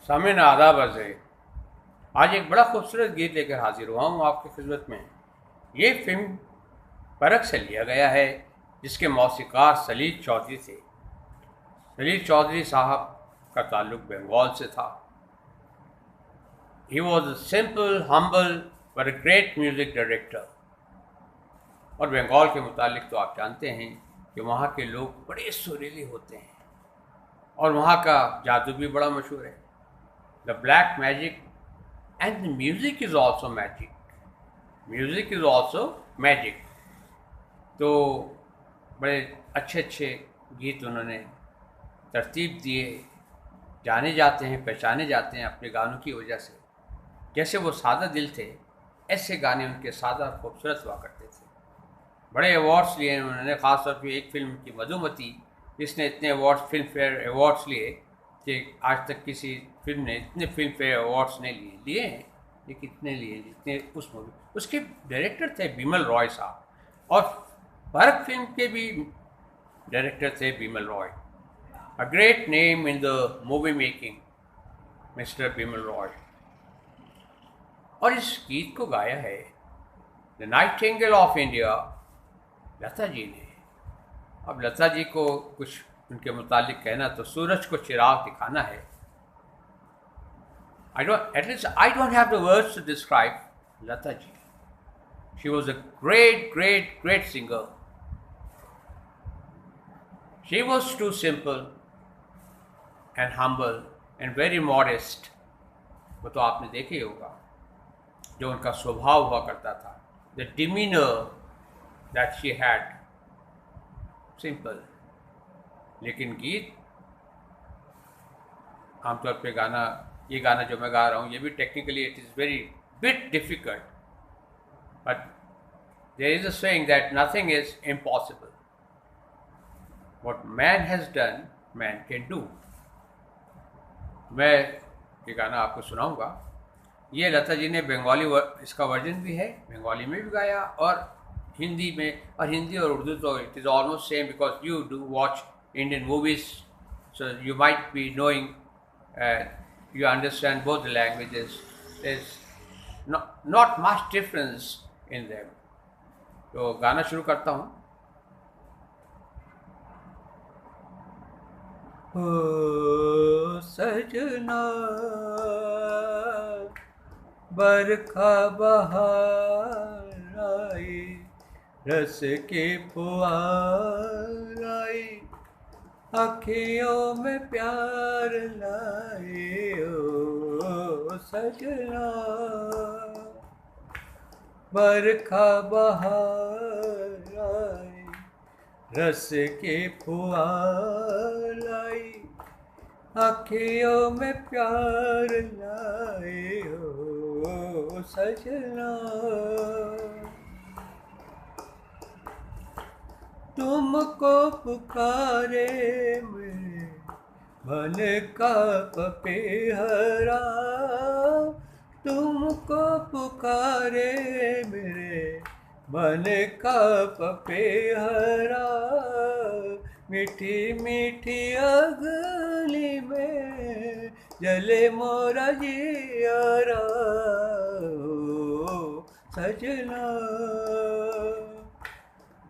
सामिन आदाब अर्ज़। आज एक बड़ा खूबसूरत गीत लेकर हाजिर हुआ हूँ आपकी खिदमत में। ये फिल्म परख से लिया गया है, जिसके मौसीकार सलील चौधरी थे। सलील चौधरी साहब का ताल्लुक बंगाल से था। He was a simple, humble but a great music director. और बंगाल के मुतालिक तो आप जानते हैं कि वहाँ के लोग बड़े सुरीले होते हैं और वहाँ का जादू भी बड़ा मशहूर है। The black magic and the music is also magic. Music is also magic. तो बड़े अच्छे अच्छे गीत उन्होंने तरतीब दिए, जाने जाते हैं, पहचाने जाते हैं अपने गानों की वजह से। जैसे वो सादा दिल थे, ऐसे गाने उनके सादा और खूबसूरत हुआ करते थे। बड़े अवार्ड्स लिए उन्होंने, ख़ासतौर पर एक फ़िल्म की मधुमती, जिसने इतने अवार्ड्स, फिल्म फेयर अवार्ड्स लिए कि आज तक किसी फिल्म ने इतने फिल्म फेयर अवार्ड्स नहीं लिए हैं, लेकिन इतने लिए जितने उस मूवी। उसके डायरेक्टर थे बिमल रॉय साहब, और भारत फिल्म के भी डायरेक्टर थे Bimal Roy. A great name in the movie making, mister Bimal Roy. और इस गीत को गाया है the Nightingale of India, Lata ji ने। अब लता जी को कुछ उनके मुतालिक कहना तो सूरज को चिराग दिखाना है। I don't have the words to describe Lata ji. She was a great, great, great singer. She was too simple and humble and very modest. वो तो आपने देखा ही होगा जो उनका स्वभाव हुआ करता था। The demeanor that she had, simple. लेकिन गीत आमतौर पे ये गाना जो मैं गा रहा हूँ, ये भी technically it is very bit difficult, but there is a saying that nothing is impossible. What man has done, man can do. मैं ये गाना आपको सुनाऊंगा। ये लता जी ने बंगाली इसका वर्जन भी है, बंगाली में भी गाया और हिंदी में। और हिंदी और उर्दू तो it is almost same, because you do watch Indian movies, so you might be knowing, you understand both the languages. There's not much difference in them. तो गाना शुरू करता हूँ। ओ सजना बरखा बहार आई, रस के फुहार आई, अखियों में प्यार लाए ओ सजना। बरखा बहार आई, रस के फुहार लाई, अखियों में प्यार लाए ओ सजना। तुमको पुकारे मेरे मन का पपीहरा, तुमको पुकारे मेरे मन का पपीहरा, मीठी मीठी अगली में जले मोरा जियारा ओ सजना।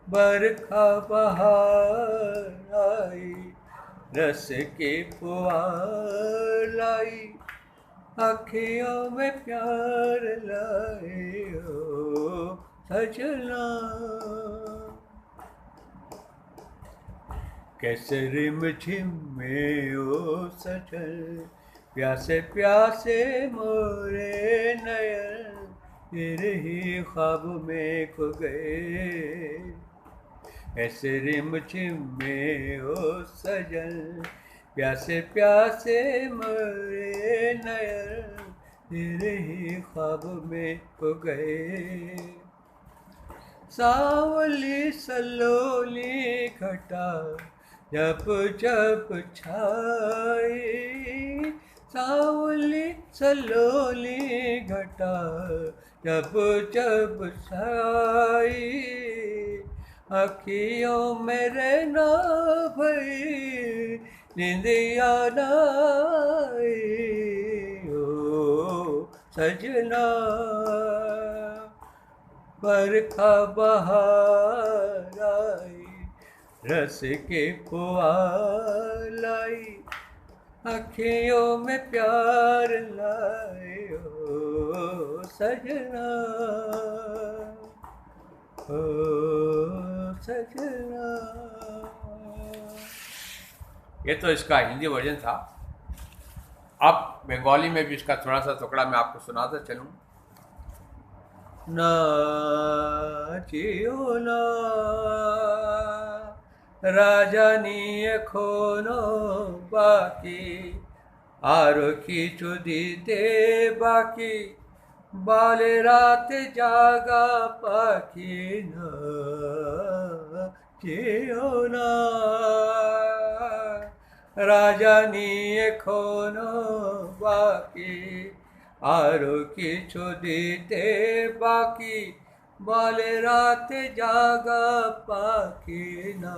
बरखा बहार आई, रस के फुहार लाई, अखियों में प्यार लाए ओ सजना। कैसे रिमझिम में ओ सजन, प्यासे प्यासे मोरे नयन, तेरे ही ख्वाब में खो गए। ऐसे रिमझिम में ओ सजन, प्यासे प्यासे मरे नयन, तेरे ही ख्वाब में खो गए। सांवली सलोली घटा जब जब छाई, सांवली सलोली घटा जब जब छाई, अखियों में रहना भई, निंदिया नाई सजना बरखा बहार आई रस के फुहार लाई अखियों में प्यार लाए ओ सजना ओ सजना। ये तो इसका हिंदी वर्जन था। अब बंगाली में भी इसका थोड़ा सा टुकड़ा मैं आपको सुनाता चलूँ। नाचियो ना রাজানি এখনো বাকি আরো কিছু দিতে বাকি বলে রাতে জাগা পাখি না যেও না রাজানি এখনো বাকি আরো কিছু দিতে বাকি বলে রাতে জাগা পাখি না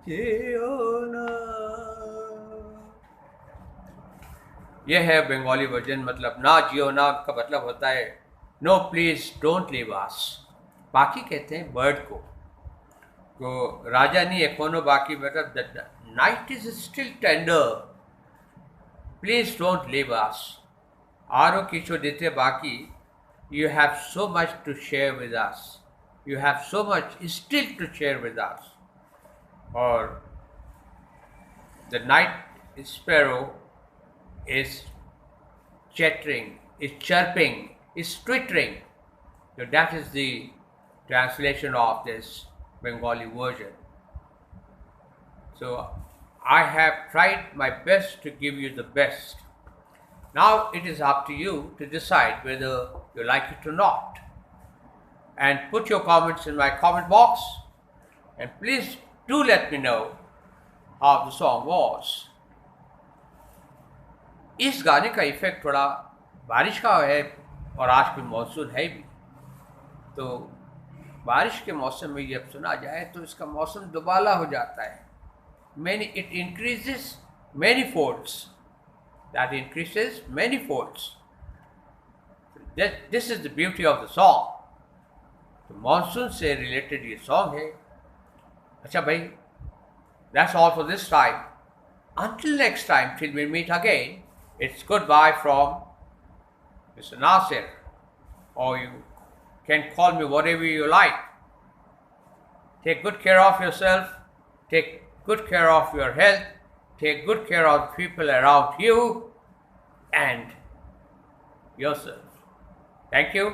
যেও না। यह है बंगाली वर्जन। मतलब ना जियो ना का मतलब होता है no please don't leave us. बाकी कहते हैं बर्ड को। तो राजा नहीं एकोनो बाकी मतलब the night is still tender please don't leave अस। आरो किचो देते बाकी you have so much to share with us. You have so much still to share with us. Or the night sparrow is chattering, is chirping, is twittering. So that is the translation of this Bengali version. So I have tried my best to give you the best. Now it is up to you to decide whether you like it or not. And put your comments in my comment box. And please do let me know how the song was. इस गाने का effect थोड़ा बारिश का है और आज कोई मॉनसून है भी। तो बारिश के मौसम में जब सुना जाए तो इसका मौसम दुबाला हो जाता है। It increases many folds. That increases many folds. This is the beauty of the song. तो मानसून से रिलेटेड ये सॉन्ग है। अच्छा भाई, that's all for this time. Until next time, till we meet again, it's goodbye from Mr. Nasir, or you can call me whatever you like. Take good care of yourself, take good care of your health, take good care of the people around you and yourself. Thank you.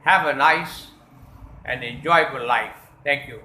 Have a nice and enjoyable life. Thank you.